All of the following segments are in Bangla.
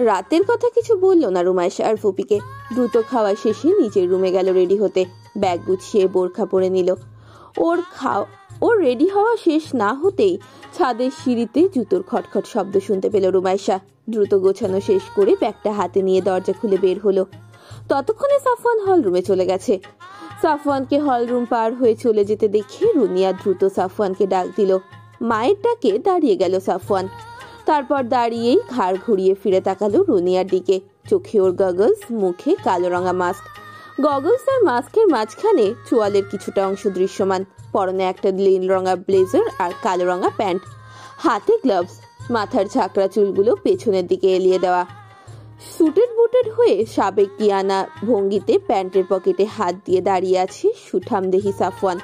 রাতের কথা কিছু বলল না রুমাইশা আর ফুপিকে। দ্রুত খাওয়া শেষে নিজের রুমে গেল রেডি হতে। ব্যাগ গুছিয়ে বোরখা পরে নিল। ওর রেডি হওয়া শেষ না হতেই ছাদের সিঁড়িতে জুতোর খটখট শব্দ শুনতে পেল রুমাইশা। দ্রুত গোছানো শেষ করে ব্যাগটা হাতে নিয়ে দরজা খুলে বের হলো। ততক্ষণে সাফওয়ান হল রুমে চলে গেছে। সাফওয়ানকে হল রুম পার হয়ে চলে যেতে দেখে রুনিয়া দ্রুত সাফওয়ানকে ডাক দিল। মায়ের ডাকে দাঁড়িয়ে গেল সাফওয়ান। তারপর দাঁড়িয়েই ঘাড় ঘুরিয়ে ফিরে তাকালো রুনিয়ার দিকে। চোখে ওর গগলস, মুখে কালো রঙা মাস্ক। গগলস আর মাস্কের মাঝখানে চোয়ালের কিছুটা অংশ দৃশ্যমান। পরনে একটা নীল রঙা ব্লেজার আর কালো রঙা প্যান্ট, হাতে গ্লাভস। মাথার ঝাঁকড়া চুলগুলো পেছনের দিকে এলিয়ে দেওয়া। সুটেড বুটেড হয়ে সাবেকিয়ানা ভঙ্গিতে প্যান্টের পকেটে হাত দিয়ে দাঁড়িয়ে আছে সুঠামদেহী সাফওয়ান।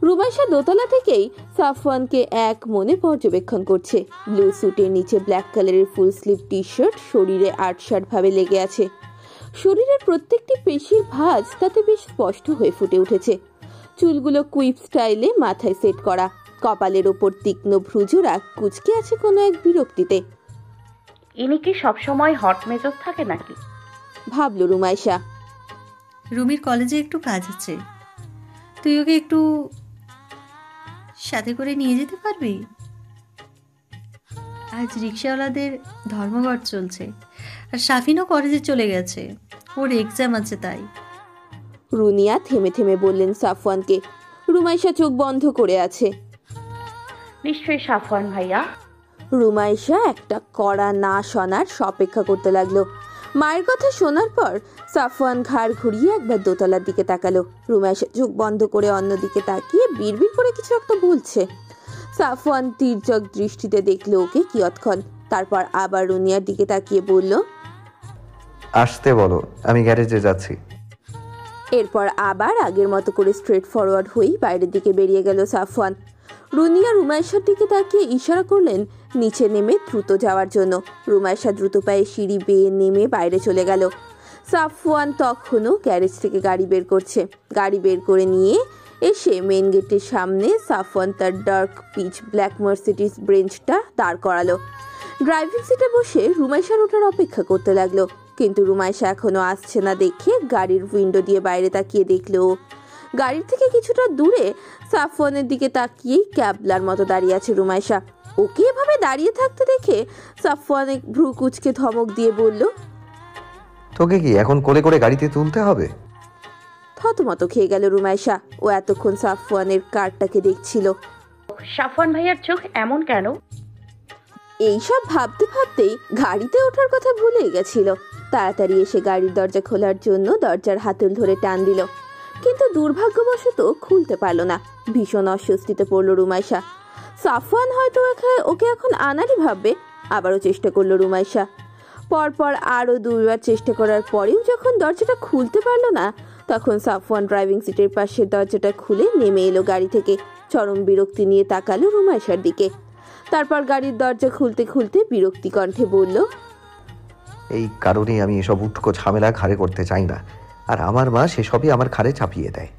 রুমাইশা দোতলা থেকেই সাফওয়ানকে এক মনে পর্যবেক্ষণ করছে। ব্লু স্যুটের নিচে ব্ল্যাক কালারের ফুল স্লিভ টি শার্ট শরীরে আটসাট ভাবে লেগে আছে। শরীরের প্রত্যেকটি পেশির ভাঁজ তাতে বেশ স্পষ্ট হয়ে ফুটে উঠেছে। চুলগুলো কুইপ স্টাইলে মাথায় সেট করা। কপালের ওপর তীক্ষ্ণ ভ্রুজোড়া কুচকে আছে কোনো এক বিরক্তিতে। ইনি কি সবসময় হট মেজাজ থাকে নাকি, ভাবলো রুমাইশা। রুমির কলেজে একটু কাজ আছে, তুই ওকে একটু সাথে করে নিয়ে যেতে পারবি? আজ রিক্সাওয়ালাদের ধর্মঘট চলছে, আর সাফিনও কলেজে চলে গেছে, ওর এক্সাম আছে তাই। রুনিয়া থেমে থেমে বললেন সাফওয়ানকে। রুমাইশা চোখ বন্ধ করে আছে। নিশ্চয়ই সাফওয়ান ভাইয়া। রুমাইশা একটা কড়া না শোনার অপেক্ষা করতে লাগলো। মায়ের কথা শোনার পর সাফওয়ান ঘাড় ঘুরিয়ে একবার দোতলার দিকে তাকালো। রুমাইশা চোখ বন্ধ করে অন্যদিকে তাকিয়ে বিড়বিড় করে কিছু একটা বলছে। সাফওয়ান তির্যক দৃষ্টিতে দেখলো ওকে কিয়ৎক্ষণ, তারপর আবার রুনিয়ার দিকে তাকিয়ে বলল, আসতে বলো, আমি গ্যারেজে যাচ্ছি। এরপর আবার আগের মতো করে স্ট্রেট ফরওয়ার্ড হয়েই বাইরের দিকে বেরিয়ে গেল সাফওয়ান। রুনিয়া রুমাইশার দিকে তাকিয়ে ইশারা করলেন নিচে নেমে দ্রুত যাওয়ার জন্য। রুমাইশা দ্রুত পায়ে সিঁড়ি বেয়ে নেমে বাইরে চলে গেল। সাফওয়ান তখনও গ্যারেজ থেকে গাড়ি বের করছে। গাড়ি বের করে নিয়ে এসে মেন গেটের সামনে সাফওয়ান তার ডার্ক পিচ ব্ল্যাক মার্সিডিজ বেঞ্চটা দাঁড় করালো। ড্রাইভিং সিটে বসে রুমাইশার ওঠার অপেক্ষা করতে লাগলো, কিন্তু রুমাইশা এখনো আসছে না দেখে গাড়ির উইন্ডো দিয়ে বাইরে তাকিয়ে দেখলো গাড়ির থেকে কিছুটা দূরে সাফওয়ানের দিকে তাকিয়েই ক্যাবলার মতো দাঁড়িয়ে আছে রুমাইশা। ওকে এভাবে দাঁড়িয়ে থাকতে দেখে সাফওয়ান এক ভ্রু কুচকে ধমক দিয়ে বলল, তোকে কি এখন কোলে করে গাড়িতে তুলতে হবে? থতমত খেয়ে গেল রুমাইশা। ও এতক্ষণ সাফওয়ানের কারটাকে দেখছিল। সাফওয়ান ভাইয়ার চোখ এমন কেন? এইসব ভাবতে ভাবতেই গাড়িতে ওঠার কথা ভুলে গেছিল। তাড়াতাড়ি এসে গাড়ির দরজা খোলার জন্য দরজার হাতল ধরে টান দিল, কিন্তু দুর্ভাগ্যবশত খুলতে পারল না। ভীষণ অস্বস্তিতে পড়ল রুমাইশা। সাফওয়ান হয়তো ওকে এখন আনারই ভাববে। আবারও চেষ্টা করলো রুমাইশা। পরপর আরও দুইবার চেষ্টা করার পরেও যখন দরজাটা খুলতে পারল না, তখন সাফওয়ান ড্রাইভিং সিটের পাশের দরজাটা খুলে নেমে এলো গাড়ি থেকে। চরম বিরক্তি নিয়ে তাকালো রুমাইশার দিকে। তারপর গাড়ির দরজা খুলতে খুলতে বিরক্তি কণ্ঠে বলল, এই কারণেই আমি এসব উটকো ঝামেলা ঘাড়ে করতে চাই না, আর আমার মা সেসবই আমার ঘাড়ে চাপিয়ে দেয়।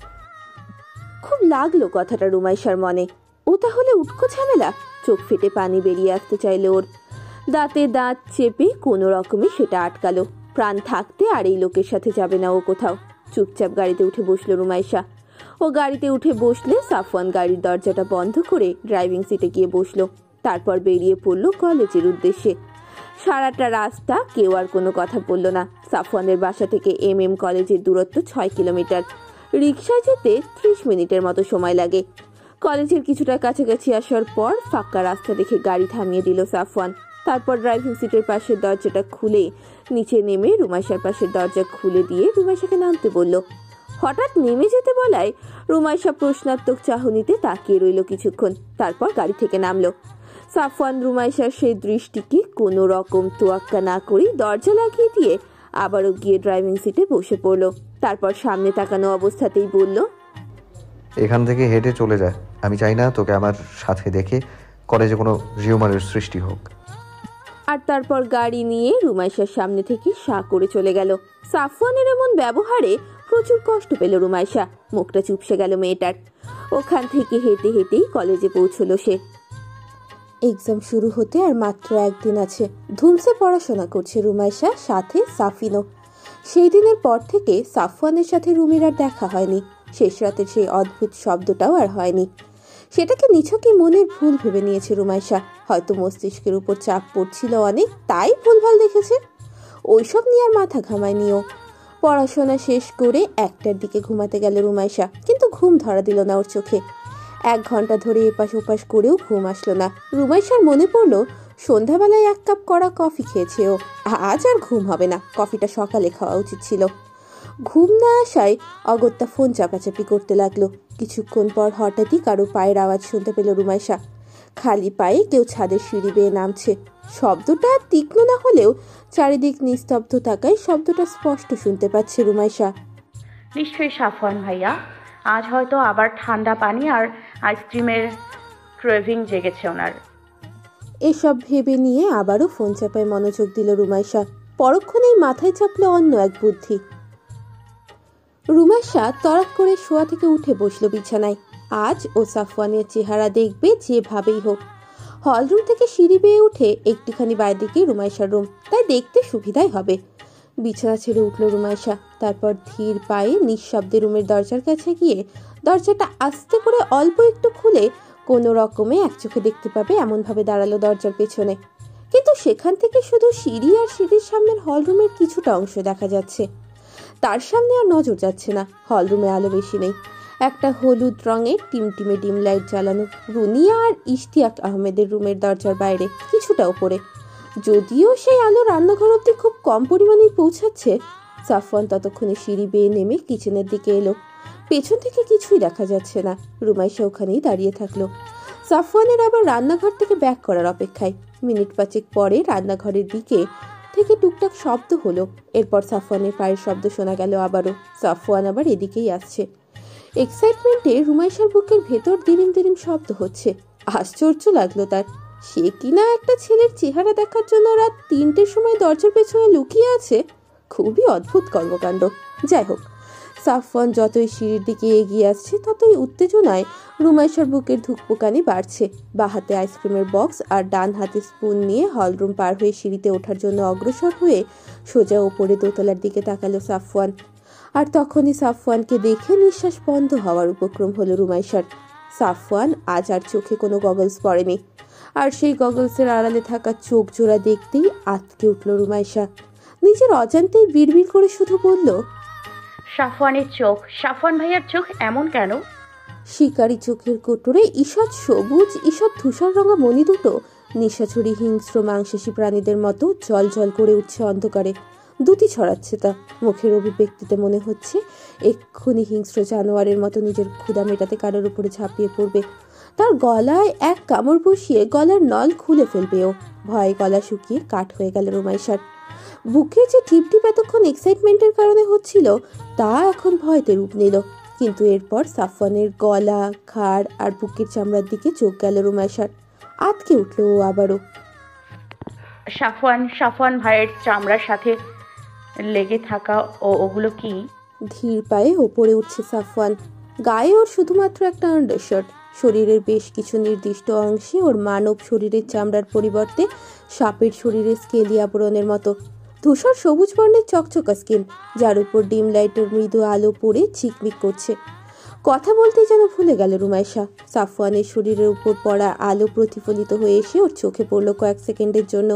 খুব লাগলো কথাটা রুমাইশার মনে। ও তাহলে উটকো ঝামেলা? চোখ ফেটে পানি বেরিয়ে আসতে চাইলো ওর। দাঁতে দাঁত চেপে কোনো রকমে সেটা আটকালো। প্রাণ থাকতে আর এই লোকের সাথে যাবে না ও কোথাও। চুপচাপ গাড়িতে উঠে বসলো রুমাইশা। ও গাড়িতে উঠে বসলে সাফওয়ান গাড়ির দরজাটা বন্ধ করে ড্রাইভিং সিটে গিয়ে বসলো। তারপর বেরিয়ে পড়লো কলেজের উদ্দেশ্যে। সারাটা রাস্তা কেউ আর কোনো কথা বলল না। সাফওয়ানের বাসা থেকে কলেজের দূরত্ব 6 কিলোমিটার। রিক্সায় যেতে 30 মিনিটের মতো সময় লাগে। কলেজের কিছুটা কাছাকাছি আসার পর ফাঁকা রাস্তা দেখে গাড়ি থামিয়ে দিল সাফওয়ান। তারপর ড্রাইভিং সিটের পাশের দরজাটা খুলে নিচে নেমে রুমাইশার পাশের দরজা খুলে দিয়ে রুমাইশাকে নামতে বলল। হঠাৎ নেমে যেতে বলায় রুমাইশা প্রশ্নাত্মক চাহনিতে তাকিয়ে রইল কিছুক্ষণ। তারপর গাড়ি থেকে নামলো। সাফওয়ান রুমাইশার সেই দৃষ্টিকে কোনো রকম তোয়াক্কা না করে দরজা লাগিয়ে দিয়ে আবারও গিয়ে ড্রাইভিং সিটে বসে পড়ল। তারপর সামনে তাকানো অবস্থাতেই বলল, এখান থেকে হেঁটে চলে যায়। আমি চাই না তোকে আমার সাথে দেখে কলেজে কোনো রিউমারের সৃষ্টি হোক। আর তারপর গাড়ি নিয়ে রুমাইশার সামনে থেকে সা করে চলে গেল। সাফওয়ানের এমন ব্যবহারে প্রচুর কষ্ট পেল রুমাইশা। মুখটা চুপসে গেল মেয়েটার। ওখান থেকে হেঁটে হেঁটেই কলেজে পৌঁছলো সে। এক্সাম শুরু হতে আর মাত্র একদিন আছে। ধুমসে পড়াশোনা করছে রুমাইশা, সাথে সাফিনও। সেই দিনের পর থেকে সাফওয়ানের সাথে রুমির আর দেখা হয়নি। শেষ রাতের সেই অদ্ভুত শব্দটাও আর হয়নি। সেটাকে নিছকই মনের ভুল ভেবে নিয়েছে রুমাইশা। হয়তো মস্তিষ্কের উপর চাপ পড়ছিল অনেক, তাই ভুলভাল দেখেছে। ওইসব নিয়ে আর মাথা ঘামায়নিও। পড়াশোনা শেষ করে 1টার দিকে ঘুমাতে গেল রুমাইশা, কিন্তু ঘুম ধরা দিল না ওর চোখে। 1 ঘন্টা ধরে এপাশ ওপাশ করেও ঘুম আসলো না। রুমাইশার মনে পড়লো সন্ধ্যাবেলায় 1 কাপ কড়া কফি খেয়েছে ও। আজ আর ঘুম হবে না, কফিটা সকালে খাওয়া উচিত ছিল। ঘুম না আসায় অগত্যা ফোন চাপাচাপি করতে লাগলো। কিছুক্ষণ পর হঠাৎই কারো পায়ের আওয়াজ শুনতে পেল রুমাইশা। খালি পায়ে কেউ ছাদের সিঁড়ি বেয়ে নামছে। শব্দটা তীক্ষ্ণ না হলেও চারিদিক নিস্তব্ধ থাকায় শব্দটা স্পষ্ট শুনতে পাচ্ছে রুমাইশা। নিশ্চয়ই সাফওয়ান ভাইয়া। আজ হয়তো আবার ঠান্ডা পানি আর আইসক্রিমের ক্রেভিং জেগেছে ওনার। এসব ভেবে নিয়ে আবারও ফোন চাপায় মনোযোগ দিল রুমাইশা। পরক্ষণেই মাথায় চাপলো অন্য এক বুদ্ধি। রুমাইশা তড়াক করে শোয়া থেকে উঠে বসলো বিছানায়। আজ ও সাফওয়ানের চেহারা দেখবে যেভাবেই হোক। হলরুম থেকে সিঁড়ি বেয়ে উঠে একটুখানি বাইরে দিকে রুমাইশার রুম, তাই দেখতে সুবিধাই হবে। বিছানা ছেড়ে উঠল রুমাইশা। তারপর ধীর পায়ে নিঃশব্দে রুমের দরজার কাছে গিয়ে দরজাটা আস্তে করে অল্প একটু খুলে কোনো রকমে এক চোখে দেখতে পাবে এমনভাবে দাঁড়ালো দরজার পেছনে। কিন্তু সেখান থেকে শুধু সিঁড়ি আর সিঁড়ির সামনের হলরুমের কিছুটা অংশ দেখা যাচ্ছে। তার সামনে আর নজর যাচ্ছে না। হলরুমে আলো বেশি নেই। একটা হলুদ রঙের টিমটিমে ডিম লাইট জ্বালানো। রুনিয়া আর ইশতিয়াক আহমেদের রুমের দরজার বাইরে কিছুটা উপরে। যদিও সেই আলো রান্নাঘর অব্দি খুব কম পরিমাণেই পৌঁছাচ্ছে। সাফওয়ান ততক্ষণে সিঁড়ি বেয়ে নেমে কিচেনের দিকে এলো। পেছন থেকে কিছুই দেখা যাচ্ছে না। রুমাইশা ওখানেই দাঁড়িয়ে থাকলো, সাফওয়ানের আবার রান্নাঘর থেকে ব্যাক করার অপেক্ষায়। মিনিট 5 পরে রান্নাঘরের দিকে থেকে টুকটাক শব্দ হলো। এরপর সাফওয়ানের পায়ের শব্দ শোনা গেল আবারও। সাফওয়ান আবার এদিকেই আসছে। এক্সাইটমেন্টে রুমাইশার বুকের ভেতর দিরিম দিরিম শব্দ হচ্ছে। আশ্চর্য লাগলো তার। সে কিনা একটা ছেলের চেহারা দেখার জন্য রাত 3টের সময় দরজার পেছনে লুকিয়ে আছে। খুবই অদ্ভুত কর্মকাণ্ড। যাই হোক, সাফওয়ান যতই সিঁড়ির দিকে এগিয়ে আসছে ততই উত্তেজনায় রুমাইশার বুকের ধুকপুকানি বাড়ছে। বাঁ হাতে আইসক্রিমের বক্স আর ডান হাতে স্পুন নিয়ে হলরুম পার হয়ে সিঁড়িতে ওঠার জন্য অগ্রসর হয়ে সোজা ওপরে দোতলার দিকে তাকালো সাফওয়ান। আর তখনই সাফওয়ানকে দেখে নিঃশ্বাস বন্ধ হওয়ার উপক্রম হলো রুমাইশার। সাফওয়ান আজ আর চোখে কোনো গগলস পরেনি। আর সেই গগলসের আড়ালে থাকা চোখ জোড়া দেখতেই আঁতকে উঠল রুমাইশা। নিজের অজান্তেই বিড়বিড় করে শুধু বলল, সাফওয়ানের চোখ, সাফওয়ান ভাইয়ার চোখ এমন কেন? শিকারি চোখের কোটরে ঈষৎ সবুজ ঈষৎ ধূসর রঙা মণি দুটো নিশাচুরি হিংস্র মাংসাশী প্রাণীদের মতো জল জল করে উঠছে অন্ধকারে। দুটি ছড়াচ্ছে তা। মুখের অভিব্যক্তিতে মনে হচ্ছে এক্ষুনি হিংস্র জানোয়ারের মতো নিজের ক্ষুধা মেটাতে কারোর উপরে ঝাঁপিয়ে পড়বে। তার গলায় এক কামড় বসিয়ে গলার নল খুলে ফেলবে ও। ভয়ে গলা শুকিয়ে কাঠ হয়ে গেল রুমাইশার। বুকে যে টিপটিপ এতক্ষণ এক্সাইটমেন্টের কারণে হচ্ছিল তা এখন ভয়তে রূপ নিল। কিন্তু এরপর সাফওয়ানের গলা, ঘাড় আর বুকের চামড়ার দিকে চোখ গেল রুমাইশার। আঁতকে উঠল ও আবারও। সাফওয়ান ভাইয়ের চামড়ার সাথে লেগে থাকা ওগুলো কি? ধীর পায়ে ওপরে উঠছে সাফওয়ান। গায়ে ওর শুধুমাত্র একটা আন্ডারশার্ট। শরীরের বেশ কিছু নির্দিষ্ট অংশে ওর মানব শরীরের চামড়ার পরিবর্তে সাপের শরীরের স্কেলি আবরণের মতো ধূসর সবুজ বর্ণের চকচকা স্কিন, যার উপর ডিম লাইটের মৃদু আলো পড়ে ঝিকমিক করছে। কথা বলতেই যেন ভুলে গেল রুমাইশা। সাফওয়ানের শরীরের উপর পড়া আলো প্রতিফলিত হয়ে এসে ওর চোখে পড়ল কয়েক সেকেন্ডের জন্য।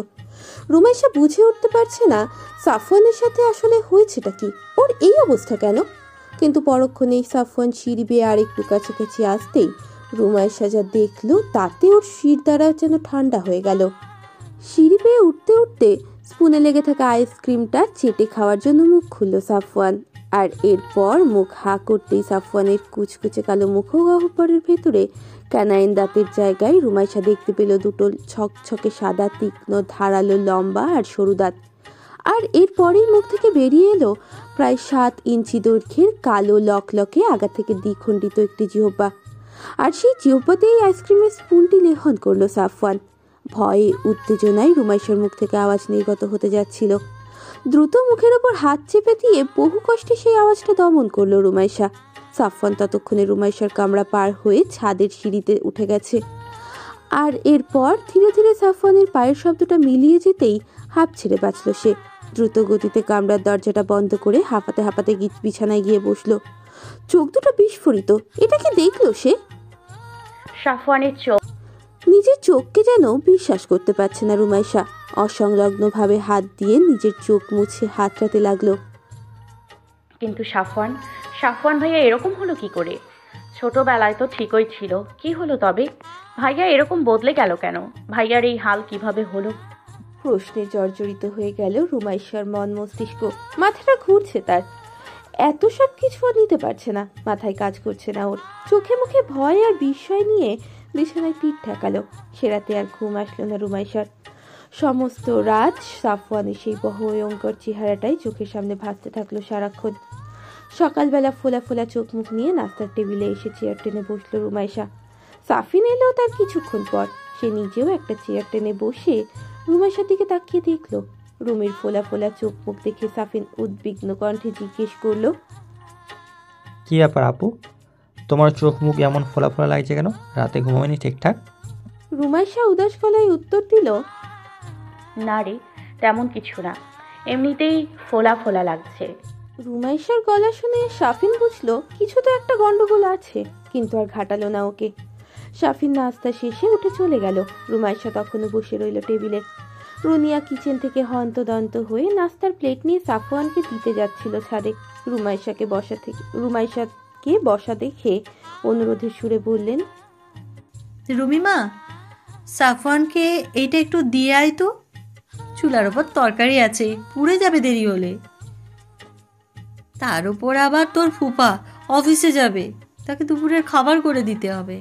রুমাইশা বুঝে উঠতে পারছে না সাফওয়ানের সাথে আসলে হয়েছেটা কি, ওর এই অবস্থা কেন। কিন্তু পরক্ষণেই সাফওয়ান সিঁড়ি বেয়ে আর একটু কাছাকাছি আসতেই রুমাইশা যা দেখলো তাতে ওর শির দ্বারা যেন ঠান্ডা হয়ে গেল। সিঁড়ি বেয়ে উঠতে উঠতে স্পুনে লেগে থাকা আইসক্রিমটা চেটে খাওয়ার জন্য মুখ খুলল সাফওয়ান। আর এরপর মুখ হা করতেই সাফওয়ানের কুচকুচে কালো মুখগহ্বরের ভেতরে ক্যানাইন দাঁতের জায়গায় রুমাইশা দেখতে পেল দুটো ছকছকে সাদা তীক্ষ্ণ ধারালো লম্বা আর সরু দাঁত। আর এরপরেই মুখ থেকে বেরিয়ে এলো প্রায় 7 ইঞ্চি দৈর্ঘ্যের কালো লকলকে আগা থেকে দ্বিখণ্ডিত একটি জিহ্বা। আর সেই জিহ্বাতেই আইসক্রিমের স্পুনটি লেহন করলো সাফওয়ান। ভয়ে উত্তেজনায় রুমাইশার মুখ থেকে আওয়াজ নির্গত হতে যাচ্ছিল। দ্রুত মুখের ওপর হাত চেপে দিয়ে বহু কষ্টে সেই আওয়াজটা দমন করলো রুমাইশা। সাফওয়ান ততক্ষণে রুমাইশার কামরা পার হয়ে ছাদের সিঁড়িতে উঠে গেছে। আর এরপর ধীরে ধীরে সাফওয়ানের পায়ের শব্দটা মিলিয়ে যেতেই হাঁপ ছেড়ে বাঁচল সে। দ্রুত গতিতে কামরার দরজাটা বন্ধ করে হাঁপাতে হাঁপাতে বিছানায় গিয়ে বসলো। চোখ দুটো বিস্ফোরিত। এটা কি দেখলো সে? সাফওয়ানের চোখ। নিজের চোখকে যেন বিশ্বাস করতে পারছে না রুমাইশা। অসংলগ্নভাবে হাত দিয়ে নিজের চোখ মুছে হাতড়াতে লাগলো। কিন্তু সাফওয়ান ভাইয়া এরকম হলো কি করে? ছোটবেলায় তো ঠিকই ছিল, কি হলো তবে? ভাইয়া এরকম বদলে গেল কেন? ভাইয়ার এই হাল কিভাবে হলো? প্রশ্নে জর্জরিত হয়ে গেল রুমাইশার মন মস্তিষ্ক। মাথাটা ঘুরছে তার। এত সব কিছু নিতে পারছে না, মাথায় কাজ করছে না ওর। চোখে মুখে ভয় আর বিস্ময় নিয়ে বিছানায় পিঠ ঠেকালো। সে রাতে আর ঘুম আসলো না রুমাইশার। সমস্ত রাত সাফওয়ানের সেই ভয়ঙ্কর চেহারাটাই চোখের সামনে ভাসতে থাকলো সারাক্ষণ। সকালবেলা ফোলা ফোলা চোখ মুখ নিয়ে নাস্তার টেবিলে এসে চেয়ার টেনে বসলো রুমাইশা। সাফিন এলেও তার কিছুক্ষণ পর। সে নিজেও একটা চেয়ার টেনে বসে রুমাইশার দিকে তাকিয়ে দেখলো। রুমের ফোলা ফোলা চোখ মুখ দেখে সাফিন উদ্বিগ্ন কণ্ঠে জিজ্ঞেস করলো, কি ব্যাপার আপু, তোমার চোখ মুখ এমন ফোলা ফোলা লাগছে কেন? রাতে ঘুমায়নি ঠিকঠাক? রুমাইশা উদাস গলায় উত্তর দিল, না রে, তেমন কিছু না, এমনিতেই ফোলা ফোলা লাগছে। রুমাইশার গলা শুনে সাফিন বুঝলো কিছু তো একটা গন্ডগোল আছে, কিন্তু আর ঘাটালো না ওকে। সাফিন নাস্তা শেষে উঠে চলে গেল। রুমাইশা তখনও বসে রইল টেবিলে। রুনিয়া কিচেন থেকে হন্তদন্ত হয়ে নাস্তার প্লেট নিয়ে সাফওয়ানকে দিতে যাচ্ছিল ছাদে। রুমাইশাকে বসা দেখে অনুরোধের সুরে বললেন, রুমিমা, সাফওয়ানকে এইটা একটু দিয়ে আয় তো। চুলার ওপর তরকারি আছে, পুড়ে যাবে দেরি হলে। তার উপর আবার তোর ফুপা অফিসে যাবে, তাকে দুপুরের খাবার করে দিতে হবে।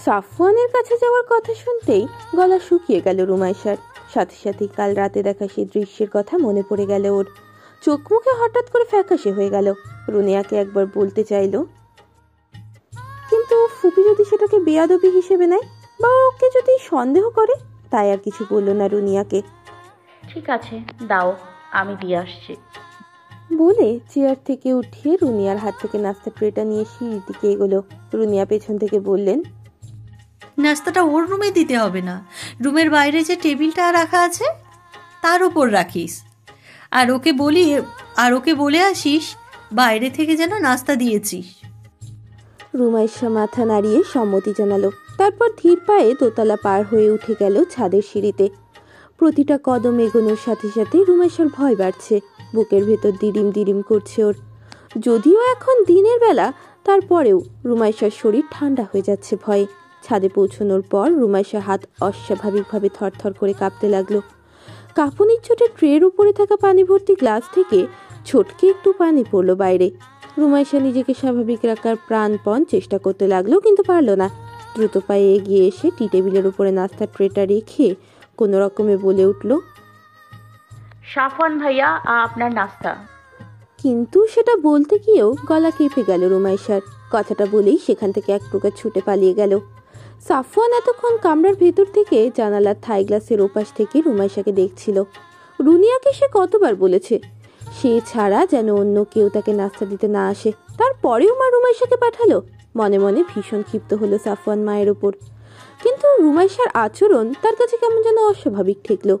সাফওয়ানের কাছে যাওয়ার কথা শুনতেই গলা শুকিয়ে গেল রুমাইশার। সাথে সাথে কাল রাতে দেখা সেই দৃশ্যের কথা মনে পড়ে গেল ওর। চোখ মুখে হঠাৎ করে ফ্যাকাশে হয়ে গেল। রুনিয়াকে একবার বলতে চাইল, কিন্তু ফুপি যদি সেটাকে বেয়াদবি হিসেবে নেয় বা ওকে যদি সন্দেহ করে, তাই আর কিছু বলল না রুনিয়াকে। ঠিক আছে, দাও, আমি দিয়ে আসছি বলে চেয়ার থেকে উঠিয়ে রুনিয়ার হাত থেকে নাস্তা ট্রেটা নিয়ে সিঁড়ির দিকে এগোলো। রুনিয়া পেছন থেকে বললেন, নাস্তাটা ওর রুমে দিতে হবে না, রুমের বাইরে যে টেবিলটা রাখা আছে তার উপর রাখিস। আর ওকে বলে আসিস বাইরে থেকে যেন নাস্তা দিয়েছিস। রুমাইশা মাথা নাড়িয়ে সম্মতি জানালো। তারপর ধীর পায়ে দোতলা পার হয়ে উঠে গেল ছাদের সিঁড়িতে। প্রতিটা কদম এগোনোর সাথে সাথে রুমাইশার ভয় বাড়ছে। বুকের ভেতর দিডিম দিডিম করছে ওর। যদিও এখন দিনের বেলা, তারপরেও রুমাইশার শরীর ঠান্ডা হয়ে যাচ্ছে ভয়ে। ছাদে পৌঁছানোর পর রুমাইশার হাত অস্বাভাবিকভাবে থরথর করে কাঁপতে লাগলো। কাঁপুনির চোটে ট্রের উপরে থাকা পানি ভর্তি গ্লাস থেকে ছোটকে একটু পানি পড়লো বাইরে। রুমাইশা নিজেকে স্বাভাবিক রাখার প্রাণপণ চেষ্টা করতে লাগলো, কিন্তু পারলো না। দ্রুত পায়ে এগিয়ে এসে টি টেবিলের উপরে নাস্তার ট্রেটা রেখে কোনো রকমে বলে উঠল, সাফওয়ান ভাইয়া, আপনার নাস্তা। কিন্তু সেটা বলতে গিয়েও গলা কেঁপে গেল রুমাইশার। কথাটা বলেই সেখান থেকে এক প্রকার ছুটে পালিয়ে গেল। সাফওয়ান এতক্ষণ কামরার ভেতর থেকে জানালার থাই গ্লাসের ওপাশ থেকে রুমাইশাকে দেখছিল। রুনিয়াকে সে কতবার বলেছে সে ছাড়া যেন অন্য কেউ তাকে নাস্তা দিতে না আসে, তারপরেও মা রুমাইশাকে পাঠালো। মনে মনে ভীষণ ক্ষিপ্ত হলো সাফওয়ান মায়ের ওপর। কিন্তু রুমাইশার আচরণ তার কাছে কেমন যেন অস্বাভাবিক ঠেকলো।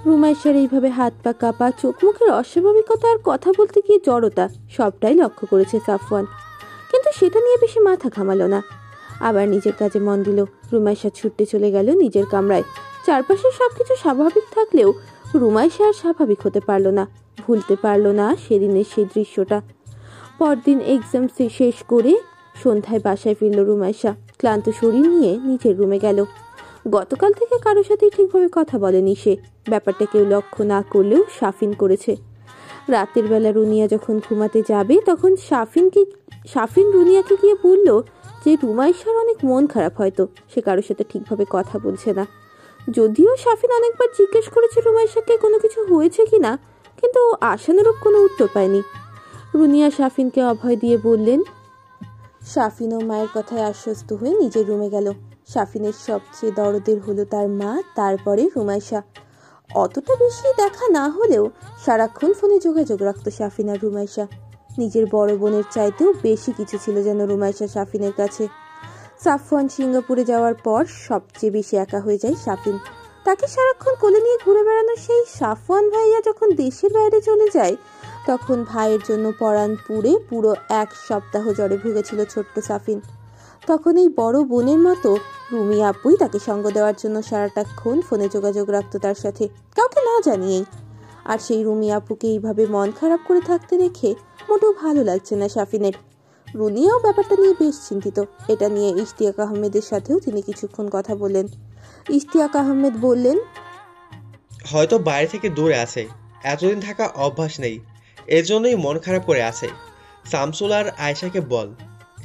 রুমাইশার এইভাবে হাত পা কাঁপা, চোখ মুখের অস্বাভাবিকতা আর কথা বলতে গিয়ে জড়তা, সবটাই লক্ষ্য করেছে সাফওয়ান। কিন্তু সেটা নিয়ে বেশি মাথা ঘামালো না, আবার নিজের কাজে মন দিল। রুমাইশা ছুটতে চলে গেল নিজের কামরায়। চারপাশে সবকিছু স্বাভাবিক থাকলেও রুমাইশা আর স্বাভাবিক হতে পারলো না, ভুলতে পারলো না সেদিনের সেই দৃশ্যটা। পরদিন এক্সাম শেষ করে সন্ধ্যায় বাসায় ফিরল রুমাইশা। ক্লান্ত শরীর নিয়ে নিজের রুমে গেল। গতকাল থেকে কারোর সাথেই ঠিকভাবে কথা বলেনি সে। ব্যাপারটা কেউ লক্ষ্য না করলেও সাফিন করেছে। রাতের বেলা রুনিয়া যখন ঘুমাতে যাবে তখন সাফিন রুনিয়াকে গিয়ে বলল যে রুমাইশার অনেক মন খারাপ, হয়তো সে কারোর সাথে ঠিকভাবে কথা বলছে না। যদিও সাফিন অনেকবার জিজ্ঞেস করেছে রুমাইশাকে কোনো কিছু হয়েছে কিনা, কিন্তু আশানুরূপ কোনো উত্তর পায়নি। রুনিয়া সাফিনকে অভয় দিয়ে বললেন। সাফিনও মায়ের কথায় আশ্বস্ত হয়ে নিজের রুমে গেল। সাফিনের সবচেয়ে দরদের হলো তার মা, তারপরে রুমাইশা। অতটা বেশি দেখা না হলেও সারাক্ষণ ফোনে যোগাযোগ রাখত সাফিন আর রুমাইশা। নিজের বড় বোনের চাইতেও বেশি কিছু ছিল যেন রুমাইশা সাফিনের কাছে। সাফওয়ান সিঙ্গাপুরে যাওয়ার পর সবচেয়ে বেশি একা হয়ে যায় সাফিন। তাকে সারাক্ষণ কোলে নিয়ে ঘুরে বেড়ানো সেই সাফওয়ান ভাইয়া যখন দেশের বাইরে চলে যায়, তখন ভাইয়ের জন্য পরাণ পুড়ে পুরো 1 সপ্তাহ জ্বরে ভুগেছিল ছোট্ট সাফিন। তখন এই বড় বোনের মতো রুমি আপুই তাকে সঙ্গ দেওয়ার জন্য সারাটাক্ষণ ফোনে যোগাযোগ রাখতো তার সাথে, কাউকে না জানিয়েই। আর সেই রুমি আপুকে এইভাবে মন খারাপ করে থাকতে দেখে মোটেও ভালো লাগছে না সাফিনের। রুনিয়াও ব্যাপারটা নিয়ে বেশ চিন্তিত। এটা নিয়ে ইশতিয়াক আহমেদের সাথেও তিনি কিছুক্ষণ কথা বললেন। ইশতিয়াক আহমেদ বললেন, হয়তো বাইরে থেকে দূরে আছে, এতদিন থাকা অভ্যাস নেই, এজন্যই মন খারাপ করে আছে। শামসুল আর আয়েশাকে বল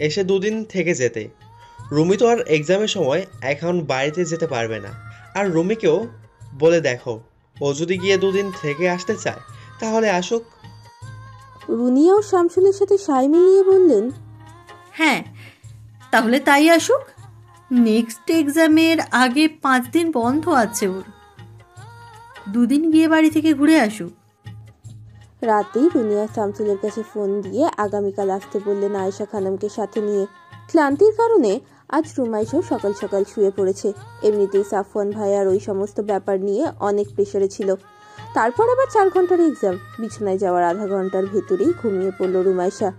এসে 2 দিন থেকে যেতে। রুমি তো আর এক্সামের সময় এখন বাড়িতে যেতে পারবে না। আর রুমিকেও বলে দেখো, ও যদি গিয়ে 2 দিন থেকে আসতে চায় তাহলে আসুক। রুনিয়াও শামসুলের সাথে সায় মিলিয়ে বললেন, হ্যাঁ, তাহলে তাই আসুক। নেক্সট এক্সামের আগে 5 দিন বন্ধ আছে ওর, 2 দিন গিয়ে বাড়ি থেকে ঘুরে আসুক। রাতেই রুনিয়া শামসুলের কাছে ফোন দিয়ে আগামীকাল আসতে বললেন আয়েশা খানমকে সাথে নিয়ে। ক্লান্তির কারণে আজ রুমাইশও সকাল সকাল শুয়ে পড়েছে। এমনিতেই সাফওয়ান ভাইয়ার ওই সমস্ত ব্যাপার নিয়ে অনেক প্রেশারে ছিল। তারপর আবার 4 ঘন্টার এক্সাম। বিছানায় যাওয়ার আধা ঘন্টার ভেতরেই ঘুমিয়ে পড়ল রুমাইশা।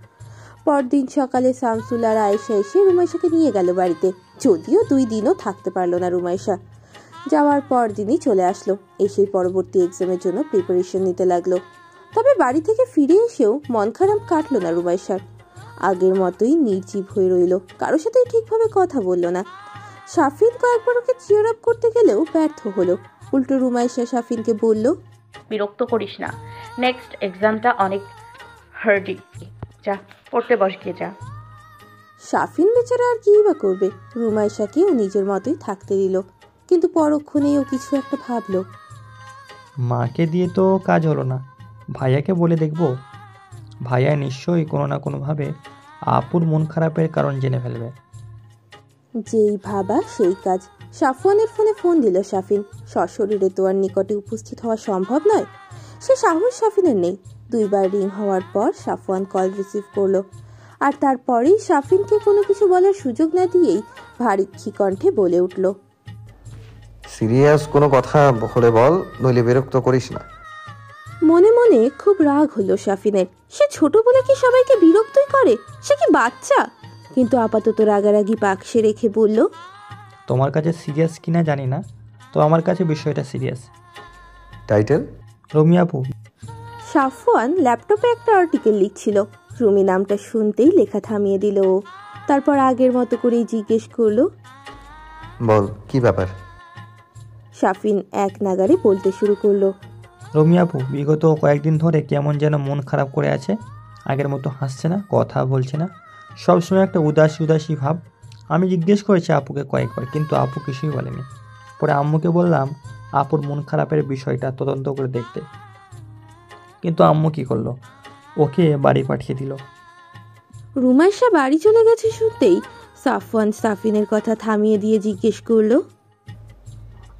পরদিন সকালে শামসুল আর আয়েশা এসে রুমাইশাকে নিয়ে গেল বাড়িতে। যদিও 2 দিনও থাকতে পারলো না রুমাইশা। যাওয়ার পর দিনই চলে আসলো। এসেই পরবর্তী এক্সামের জন্য প্রিপারেশন নিতে লাগলো। তবে বাড়ি থেকে ফিরে এসেও মন খারাপ কাটলো না রুমাইশার। আগের মতোই নির্জীব হয়ে রইল, কারোর সাথে ঠিকভাবে কথা বলল না। সাফিন কয়েকবার ওকে চিয়ার আপ করতে গেলেও ব্যর্থ হলো। উল্টো রুমাইশা সাফিনকে বলল, বিরক্ত করিস না, নেক্সট এক্সামটা অনেক হার্ডি, যা পড়তে বস গিয়ে যা। সাফিন বেচারা আর কিই বা করবে, রুমাইশাকেও নিজের মতোই থাকতে দিল। কিন্তু পরক্ষণেই ও কিছু একটা ভাবলো। মাকে দিয়ে তো কাজ হলো না, ভাইয়াকে বলে দেখব। ভাইয়া নিশ্চয়ই কোনো না কোনোভাবে আপুর মন খারাপের কারণ জেনে ফেলবে। যেই ভাবা সেই কাজ। সাফওয়ানের ফোনে ফোন দিল সাফিন। সশরীরে তো আর নিকটে উপস্থিত হওয়া সম্ভব নয়, সে সাহস সাফিনের নেই। 2 বার রিং হওয়ার পর সাফওয়ান কল রিসিভ করলো। আর তারপরেই সাফিনকে কোনো কিছু বলার সুযোগ না দিয়েই ভারী কণ্ঠে বলে উঠল, সিরিয়াস কোনো কথা হলে বল, নইলে বিরক্ত করিস না। মনে মনে খুব রাগ হলো সাফিনের। সে ছোট বলে কি সবাইকে বিরক্তই করে? সে কি বাচ্চা? কিন্তু আপাতত রাগারাগি পাকসে রেখে বলল, তোমার কাছে সিরিয়াস কিনা জানি না, তো আমার কাছে বিষয়টা সিরিয়াস। টাইটেল? রুমি আপু। সাফওয়ান ল্যাপটপে একটা আর্টিকেল লিখছিল। রুমি নামটা শুনতেই লেখা থামিয়ে দিল ও। তারপর আগের মতো করেই জিজ্ঞেস করলো, বল কি ব্যাপার? সাফিন এক নাগারে বলতে শুরু করলো, রুমি আপু বিগত কয়েকদিন ধরে কেমন যেন মন খারাপ করে আছে, আগের মতো হাসছে না, কথা বলছে না, সবসময় একটা উদাসী উদাসী ভাব। আমি জিজ্ঞেস করেছি আপুকে কয়েকবার, কিন্তু আপু কিছুই বলেনি। পরে আম্মুকে বললাম আপুর মন খারাপের বিষয়টা তদন্ত করে দেখতে, কিন্তু আম্মু কি করলো, ওকে বাড়ি পাঠিয়ে দিল। রুমাইশা বাড়ি চলে গেছে শুনতেই সাফওয়ান সাফিনের কথা থামিয়ে দিয়ে জিজ্ঞেস করলো,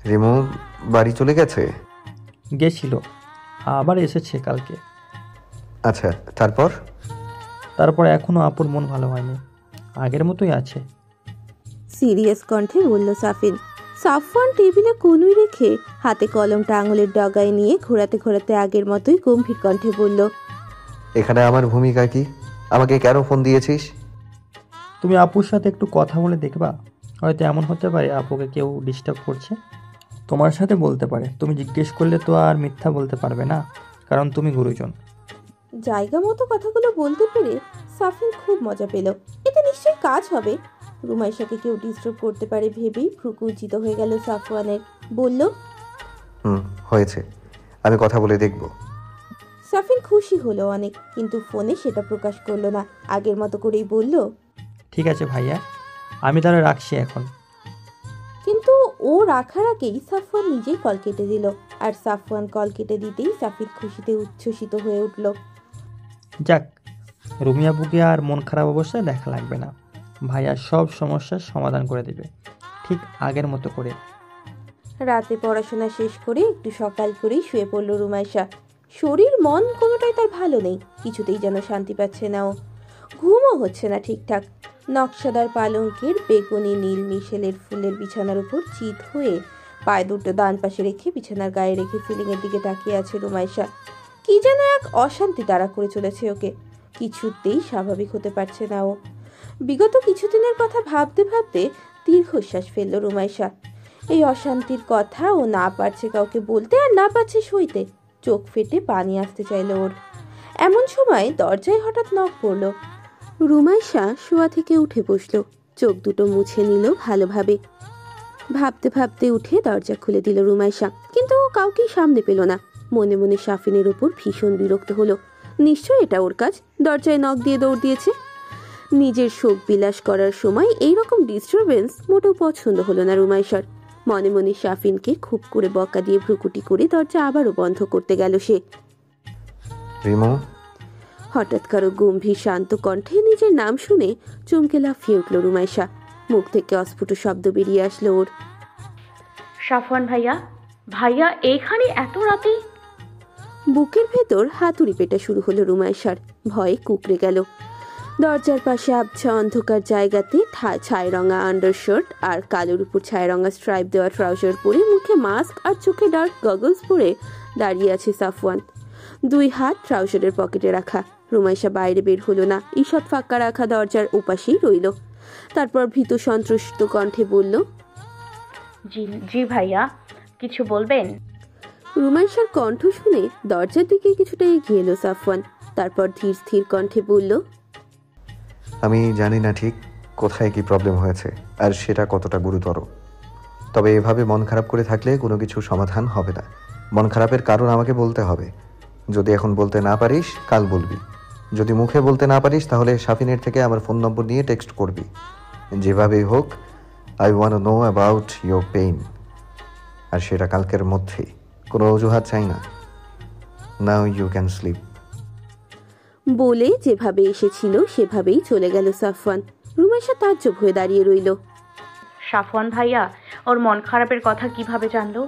রিমু বাড়ি চলে গেছে? গেছিল, আবার এসেছে কালকে। আচ্ছা, তারপর? তারপর এখনও আপুর মন ভালো হয়নি, আগের মতোই আছে। সিরিয়াস কণ্ঠে বলল সাফিন। সাফওয়ান টেবিলে কনুই রেখে হাতে কলমটা আঙুলের ডগায় নিয়ে ঘোরাতে ঘোরাতে আগের মতোই গম্ভীর কণ্ঠে বলল, এখানে আমার ভূমিকা কি? আমাকে কেন ফোন দিয়েছিস? তুমি আপুর সাথে একটু কথা বলে দেখবা, হয়তো এমন হতে পারে আপুকে কেউ ডিস্টার্ব করছে। তোমার সাথে বলতে পারে, তুমি জিজ্ঞেস করলে তো আর মিথ্যা বলতে পারবে না, কারণ তুমি গুরুজন। জায়গা মতো কথাগুলো বলতে পেরে সাফিন খুব মজা পেল। এতে নিশ্চয়ই কাজ হবে। রুমাইশাকে কেউ ডিস্টার্ব করতে পারে ভেবেই ভ্রুকুঞ্চিত হয়ে গেল সাফওয়ানের। বলল, হয়েছে, আমি কথা বলে দেখব। সাফিন খুশি হলো অনেক, কিন্তু ফোনে সেটা প্রকাশ করলো না। আগের মতো করেই বলল, ঠিক আছে ভাইয়া, আমি তাহলে রাখছি এখন। কিন্তু ও রাখার আগেই সাফওয়ান নিজেই কল কেটে দিল। আর সাফওয়ান কল কেটে দিতেই সাফিন খুশিতে উচ্ছ্বসিত হয়ে উঠল। যাক, রুমি আপুকে আর মন খারাপ অবস্থায় দেখা লাগবে না, ভাইয়া সব সমস্যার সমাধান করে দেবে, ঠিক আগের মতো করে। রাতে পড়াশোনা শেষ করে একটু সকাল করেই শুয়ে পড়ল রুমাইশা। শরীর মন কোনোটাই তার ভালো নেই, কিছুতেই যেন শান্তি পাচ্ছে না ও। ঘুমও হচ্ছে না ঠিকঠাক। নকশাদার পালঙ্কের বেগুনি নীল মিশেলের ফুলের বিছানার উপর চিত হয়ে পায়ে দুটো ডান পাশে রেখে বিছানার গায়ে রেখে সিলিংয়ের দিকে তাকিয়ে আছে রুমাইশা। কি যেন এক অশান্তি তাড়া করে চলেছে ওকে, কিছুতেই স্বাভাবিক হতে পারছে না ও। বিগত কিছুদিনের কথা ভাবতে ভাবতে দীর্ঘশ্বাস ফেলল রুমাইশা। এই অশান্তির কথা ও না পারছে কাউকে বলতে, আর না পারছে সইতে। চোখ ফেটে পানি আসতে চাইল ওর। এমন সময় দরজায় হঠাৎ নক পড়ল। রুমাইশা শোয়া থেকে উঠে বসলো, চোখ দুটো মুছে নিল ভালোভাবে। ভাবতে ভাবতে উঠে দরজা খুলে দিল রুমাইশা, কিন্তু ও কাউকেই সামনে পেল না। মনে মনে সাফিনের উপর ভীষণ বিরক্ত হলো। নিশ্চয় এটা ওর কাজ, দরজায় নক দিয়ে দৌড় দিয়েছে। নিজের শোক বিলাস করার সময় এইরকম ডিস্টারবেন্স মোটেও পছন্দ হলো না রুমাইশার। মনে মনে সাফিনকে খুব করে বকা দিয়ে ভ্রুকুটি করে দরজা আবারও বন্ধ করতে গেল সে। রিমো, হঠাৎ কারো গম্ভীর শান্ত কণ্ঠে নিজের নাম শুনে চমকে লাফিয়ে উঠল রুমাইশা। মুখ থেকে অস্ফুট শব্দ বেরিয়ে আসলো ওর। সাফওয়ান ভাইয়া, ভাইয়া এইখানে এত রাতে? বুকের ভেতর হাতুড়ি পেটা শুরু হলো রুমাইশার। ভয়ে কুকড়ে গেল। দরজার পাশে আবছা অন্ধকার জায়গাতে ছাই রঙা আন্ডারশার্ট আর কালোর উপর ছাই রঙা স্ট্রাইপ দেওয়া ট্রাউজার পরে, মুখে মাস্ক আর চোখে ডার্ক গগলস পরে দাঁড়িয়ে আছে সাফওয়ান। দুই হাত ট্রাউজারের পকেটে রাখা। রুমাইশা বাইরে বের হলো না, ঈষৎ ফাঁকা রাখা দরজার ওপাশেই রইল। তারপর ভীত সন্ত্রস্ত কণ্ঠে বলল, জি জি ভাইয়া, কিছু বলবেন? রুমাইশার কণ্ঠ শুনে দরজার দিকে কিছুটা এগিয়ে এলো সাফওয়ান। তারপর ধীর স্থির কণ্ঠে বলল, আমি জানি না ঠিক কোথায় কি প্রবলেম হয়েছে আর সেটা কতটা গুরুতর, তবে এভাবে মন খারাপ করে থাকলে কোনো কিছু সমাধান হবে না। মন খারাপের কারণ আমাকে বলতে হবে। যদি এখন বলতে না পারিস কাল বলবি। যদি মুখে বলতে না পারিস তাহলে সাফিনের থেকে আমার ফোন নম্বর নিয়ে টেক্সট করবি। যেভাবেই হোক, I want know about your pain. আর সেটা কালকের মধ্যেই, কোনো অজুহাত চাই না। Now you can sleep. বলে যেভাবে এসেছিল সেভাবেই চলে গেল সাফওয়ান। রুমাইশা তাজ্জব হয়ে দাঁড়িয়ে রইল। সাফওয়ান ভাইয়া ওর মন খারাপের কথা কিভাবে জানলো?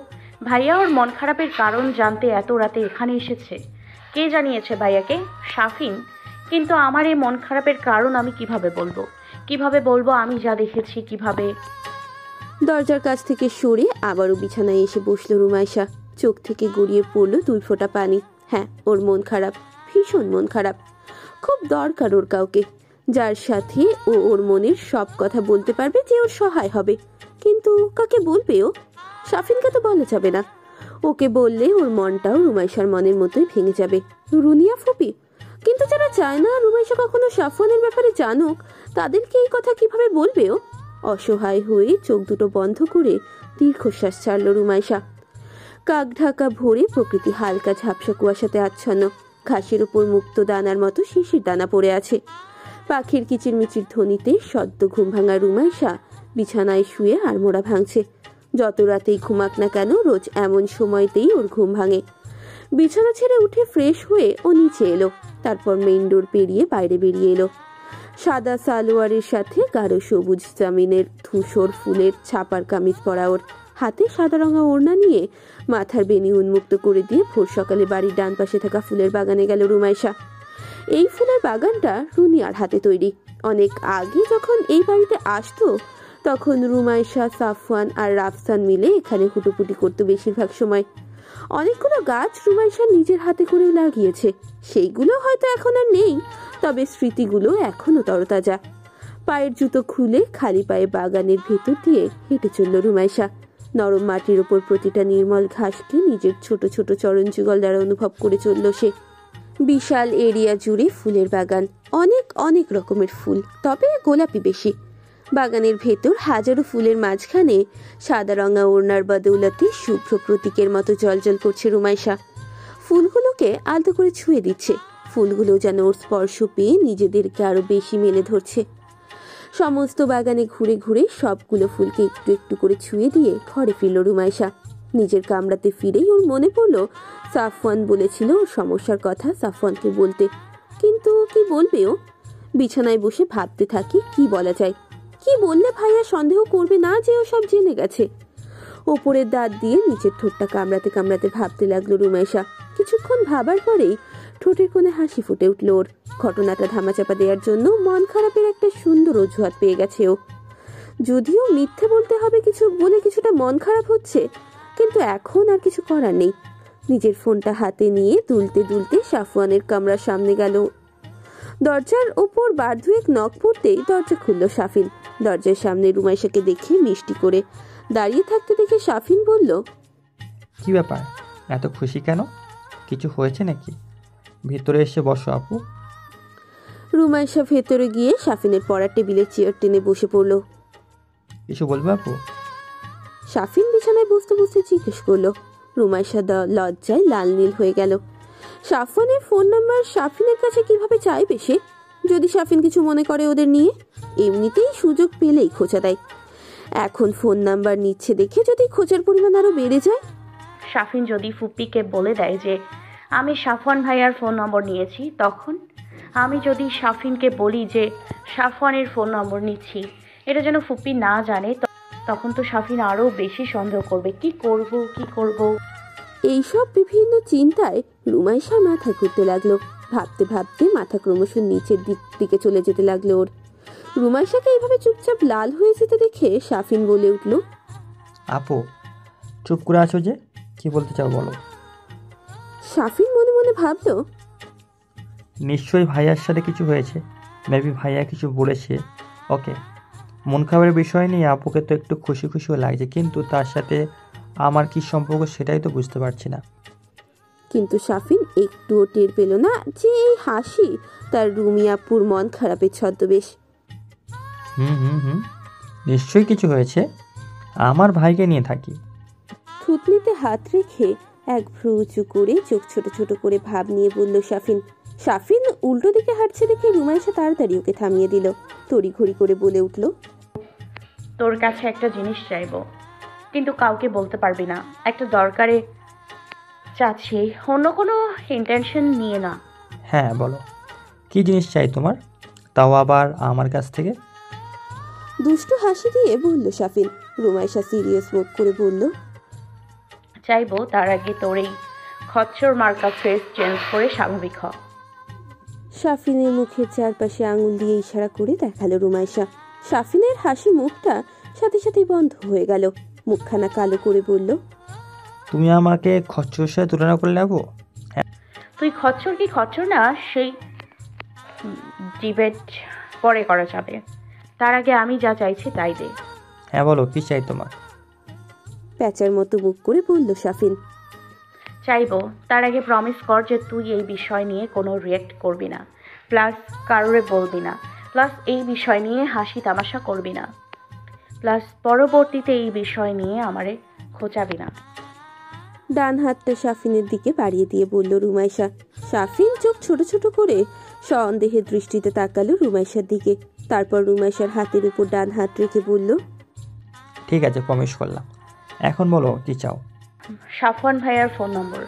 ভাইয়া ওর মন খারাপের কারণ জানতে এত রাতে এখানে এসেছে। কে জানিয়েছে ভাইয়াকে? সাফিন। কিন্তু আমার এই মন খারাপের কারণ আমি কিভাবে বলবো? কিভাবে বলবো আমি যা দেখেছি? কিভাবে? দরজার কাছ থেকে সরে আবারও বিছানায় এসে বসলো রুমাইশা। চোখ থেকে গড়িয়ে পড়লো 2 ফোঁটা পানি। হ্যাঁ, ওর মন খারাপ, ভীষণ মন খারাপ। খুব দরকার ওর কাউকে, যার সাথে ও ওর মনের সব কথা বলতে পারবে, যে ওর সহায় হবে। কিন্তু কাকে বলবে ও? সাফিনকে তো বলা যাবে না। ওকে বললে ওর মনটাও রুমাইশার মনের মতোই ভেঙে যাবে। রুনিয়া ফুপি? কিন্তু যারা চায় না রুমাইশা কখনো সাফওয়ানের ব্যাপারে জানুক, তাদেরকে এই কথা কিভাবে বলবে ও? অসহায় হয়ে চোখ দুটো বন্ধ করে দীর্ঘশ্বাস ছাড়ল রুমাইশা। কাক ঢাকা ভোরে প্রকৃতি হালকা ঝাপসা কুয়াশাতে আচ্ছন্ন। ঘাসের উপর মুক্ত দানার মতো শিশির দানা পড়ে আছে। পাখির কিচিরমিচির ধ্বনিতে সদ্য ঘুম ভাঙা রুমাইশা বিছানায় শুয়ে আড়মোড়া ভাঙছে। যত রাতেই ঘুমাক না কেন, রোজ এমন সময়তেই ওর ঘুম ভাঙে। বিছানা ছেড়ে উঠে ফ্রেশ হয়ে ও নিচে এলো। তারপর মেইন ডোর পেরিয়ে বাইরে বেরিয়ে এলো। সাদা সালোয়ারের সাথে গাঢ় সবুজ জামিনের ধূসর ফুলের ছাপার কামিজ পরা ওর। হাতে সাদা রঙা ওড়না নিয়ে মাথার বেনি উন্মুক্ত করে দিয়ে ভোর সকালে বাড়ির ডান পাশে থাকা ফুলের বাগানে গেল রুমাইশা। এই ফুলের বাগানটা রুনিয়ার হাতে তৈরি। অনেক আগে যখন এই বাড়িতে আসতো, তখন রুমাইশা, সাফওয়ান আর রাফসান মিলে এখানে হুটোপুটি করতো বেশিরভাগ সময়। অনেকগুলো গাছ রুমাইশা নিজের হাতে করেও লাগিয়েছে। সেইগুলো হয়তো এখন আর নেই, তবে স্মৃতিগুলো এখনো তরতাজা। পায়ের জুতো খুলে খালি পায়ে বাগানের ভেতর দিয়ে হেঁটে চলল রুমাইশা। নরম মাটির ওপর প্রতিটা নির্মল ঘাসকে নিজের ছোট ছোট চরণ যুগল দ্বারা অনুভব করে চলল সে। বিশাল এরিয়া জুড়ে ফুলের বাগান, অনেক অনেক রকমের ফুল, তবে গোলাপি বেশি। বাগানের ভেতর হাজারো ফুলের মাঝখানে সাদা রঙা ওড়নার বদৌলতে শুভ্র প্রতীকের মতো জলজল করছে রুমাইশা। ফুলগুলোকে আলতো করে ছুঁয়ে দিচ্ছে। ফুলগুলো যেন ওর স্পর্শ পেয়ে নিজেদেরকে আরো বেশি মেলে ধরছে। সমস্ত বাগানে ঘুরে ঘুরে সবগুলো ফুলকে একটু একটু করে ছুঁয়ে দিয়ে ঘরে ফিরল রুমাইশা। নিজের কামরাতে ফিরেই ওর মনে পড়লো সাফওয়ান বলেছিল ওর সমস্যার কথা সাফওয়ানকে বলতে। কিন্তু কি বলবে ও? বিছানায় বসে ভাবতে থাকি কি বলা যায়। কি বললে ভাইয়া সন্দেহ করবে না যে ও সব জেনে গেছে? ওপরের দাঁত দিয়ে নিচের ঠোঁটটা কামড়াতে কামড়াতে ভাবতে লাগলো রুমাইশা। কিছুক্ষণ ভাবার পরেই ঠোঁটের কোণে হাসি ফুটে উঠল ওর। ঘটনাটা ধামাচাপা দেওয়ার জন্য মন খারাপের একটা সুন্দর অজুহাত পেয়ে গেছে ও। যদিও মিথ্যে বলতে হবে কিছু বলে কিছুটা মন খারাপ হচ্ছে, কিন্তু এখন আর কিছু করার নেই। নিজের ফোনটা হাতে নিয়ে দুলতে দুলতে সাফওয়ানের কামরার সামনে গেল। দরজার ওপর বার ধুয়েক নখ পড়তেই দরজা খুলল সাফিন। দরজার সামনে রুমাইশাকে দেখে মিষ্টি করে দাঁড়িয়ে থাকতে দেখে সাফিন বলল, কি ব্যাপার, এত খুশি কেন? কিছু হয়েছে নাকি? ভেতরে এসে বসো আপু। রুমাইশা ভেতরে গিয়ে সাফিনের পড়ার টেবিলের চেয়ার টেনে বসে পড়ল। কিছু বলবে আপু? সাফিন বিছানায় বসতে বসতে জিজ্ঞেস করলো। রুমাইশা লজ্জায় লাল নীল হয়ে গেল। সাফওয়ানের ফোন নাম্বার সাফিনের কাছে কিভাবে চাইবে সে? যদি সাফিন কিছু মনে করে ওদের নিয়ে, এমনিতেই সুযোগ পেলেই খোঁচা দেয়। এখন ফোন নাম্বার নিচ্ছে দেখে যদি খোঁচার পরিমাণ আরো বেড়ে যায়। সাফিন যদি ফুপ্পিকে বলে দেয় যে আমি সাফওয়ান ভাইয়ার ফোন নম্বর নিয়েছি, তখন আমি যদি সাফিনকে বলি যে সাফওয়ানের ফোন নম্বর নিচ্ছি, এটা যেন ফুপ্পি না জানে, তখন তো সাফিন আরও বেশি সন্দেহ করবে। কি করব? এইসব বিভিন্ন চিন্তায় রুমাইশার মাথা ঘুরতে লাগলো। ভাবতে ভাবতে মাথা ক্রমশ নিচের দিকে চলে যেতে লাগলো ওর। রুমাইশাকে এইভাবে চুপচাপ লাল হয়ে যেতে দেখে সাফিন বলে উঠল, আপু চুপ করে আছো যে, কি বলতে চাও বলো। সাফিন মনে মনে ভাবলো, নিশ্চয়ই ভাইয়ার সাথে কিছু হয়েছে, মেবি ভাইয়া কিছু বলেছে ওকে। মন খাবারের বিষয় নিয়ে আপুকে তো একটু খুশি খুশিও লাগছে, কিন্তু তার সাথে আমার কি সম্পর্ক সেটাই তো বুঝতে পারছি না। কিন্তু সাফিন একটুও টের পেল না যে এই হাসি তার রুমি আপুর মন খারাপের ছদ্মবেশ। হুম নিশ্চয়ই কিছু হয়েছে, আমার ভাইকে নিয়ে থাকি। থুতনিতে হাত রেখে এক ভ্রু উঁচু করে চোখ ছোট ছোট করে ভাব নিয়ে বলল সাফিন। সাফিন উল্টো দিকে হাঁটছে দেখে রুমাইশা তাড়াতাড়ি ওকে থামিয়ে দিল। তড়িঘড়ি করে বলে উঠল, তোর কাছে একটা জিনিস চাইবো, কিন্তু কাউকে বলতে পারবি না। একটা দরকারে চাচ্ছি, অন্য কোনো ইন্টেনশন নিয়ে না। হ্যাঁ বলো, কি জিনিস চাই তোমার, তাও আবার আমার কাছ থেকে? দুষ্টু হাসি দিয়ে বলল সাফিন। রুমাইশা সিরিয়াস মুখ করে বলল, চাইবো তার আগে তোর এই খচ্চর মার্কা ফেস চেঞ্জ করে স্বাভাবিক হ। সাফিনের মুখের চারপাশে আঙুল দিয়ে ইশারা করে দেখালো রুমাইশা। সাফিনের হাসি মুখটা সাথে সাথে বন্ধ হয়ে গেল। মুখখানা কালো করে বলল, তুমি আমাকে খচ্চর সাথে তুলনা করলে আপু? তুই খচ্চর কি খচ্চর না সেই ডিবেট পরে করা যাবে, তার আগে আমি যা চাইছি তাই দে। হ্যাঁ বলো, কি চাই তোমার? প্যাঁচার মতো মুখ করে বলল সাফিন। চাইবো তার আগে প্রমিস কর যে তুই এই বিষয় নিয়ে কোনো রিয়েক্ট করবি না, প্লাস কারোরে বলবি না, প্লাস এই বিষয় নিয়ে হাসি তামাশা করবি না, প্লাস পরবর্তীতে এই বিষয় নিয়ে আমারে খোঁচাবি না। ডান হাতটা সাফিনের দিকে বাড়িয়ে দিয়ে বলল রুমাইশা। সাফিন চোখ ছোট ছোট করে সন্দেহের দৃষ্টিতে তাকালো রুমাইশার দিকে। তারপর রুমাইশার হাতের উপর ডান হাত রেখে বলল, ঠিক আছে, প্রমিস করলাম। এখন বলো কি চাও? সাফওয়ান ভাইয়ার ফোন নম্বর।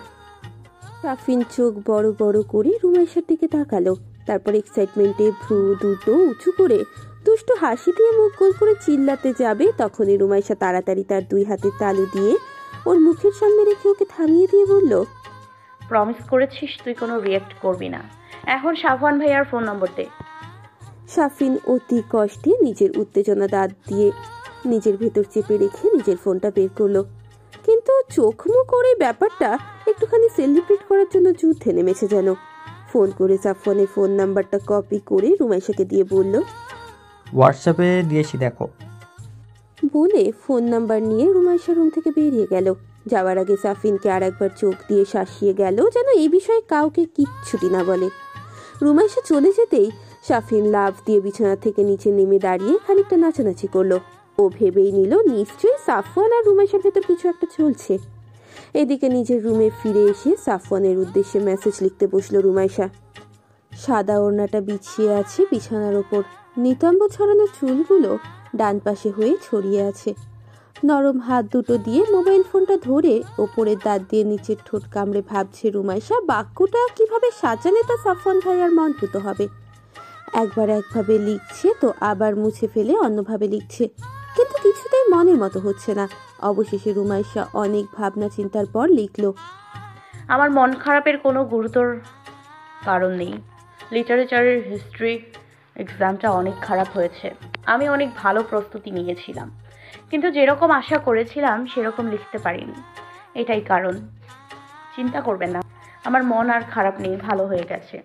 সাফিন চোখ বড় বড় করে রুমাইশার দিকে তাকালো। তারপর এক্সাইটমেন্টে ভ্রু দুটো উঁচু করে দুষ্টু হাসি দিয়ে মুখ গোল করে চিল্লাতে যাবে, তখনই রুমাইশা তাড়াতাড়ি তার দুই হাতের তালু দিয়ে ওর মুখের সামনে রেখে ওকে থামিয়ে দিয়ে বলল, প্রমিস করেছিস তুই কোনো রিয়েক্ট করবি না, এখন সাফওয়ান ভাইয়ার ফোন নম্বর দে। সাফিন অতি কষ্টে নিজের উত্তেজনা দাঁত দিয়ে নিজের ভেতর চেপে রেখে নিজের ফোনটা বের করলো। কিন্তু চোখ মুখ করে ব্যাপারটা একটুখানি সেলিব্রেট করার জন্য যুদ্ধে নেমেছে যেন। ফোন করে সাফওয়ানের ফোন নাম্বারটা কপি করে রুমাইশাকে দিয়ে বলল, হোয়াটসঅ্যাপে দিয়েছি দেখো। বলে ফোন নাম্বার নিয়ে রুমাইশা রুম থেকে বেরিয়ে গেল। যাওয়ার আগে সাফিনকে আর একবার চোখ দিয়ে শাসিয়ে গেল যেন এই বিষয়ে কাউকে কিচ্ছুটি না বলে। রুমাইশা চলে যেতেই সাফিন লাফ দিয়ে বিছানা থেকে নিচে নেমে দাঁড়িয়ে খানিকটা নাচানাচি করলো। ও ভেবেই নিল নিশ্চয়ই সাফওয়ান আর রুমাইশার ভেতর কিছু একটা চলছে। এদিকে নিজের রুমে ফিরে এসে সাফওয়ানের উদ্দেশ্যে মেসেজ লিখতে বসলো রুমাইশা। সাদা ওড়নাটা বিছিয়ে আছে বিছানার ওপর। নিতম্ব ছড়ানো চুলগুলো ডান পাশে হয়ে ছড়িয়ে আছে। নরম হাত দুটো দিয়ে মোবাইল ফোনটা ধরে ওপরের দাঁত দিয়ে নিচের ঠোঁট কামড়ে ভাবছে রুমাইশা বাক্যটা কিভাবে সাজালে তা সাফওয়ান ভাইয়ার মন পুত হবে। একবার একভাবে লিখছে তো আবার মুছে ফেলে অন্যভাবে লিখছে, কিন্তু কিছুতেই মনের মতো হচ্ছে না। অবশেষে রুমাইশা অনেক ভাবনা চিন্তার পর লিখল, আমার মন খারাপের কোনো গুরুতর কারণ নেই, লিটারেচারের হিস্ট্রি এক্সামটা অনেক খারাপ হয়েছে। আমি অনেক ভালো প্রস্তুতি নিয়েছিলাম, কিন্তু যেরকম আশা করেছিলাম সেরকম লিখতে পারিনি। এটাই কারণ। চিন্তা করবেন না, আমার মন আর খারাপ নেই, ভালো হয়ে গেছে।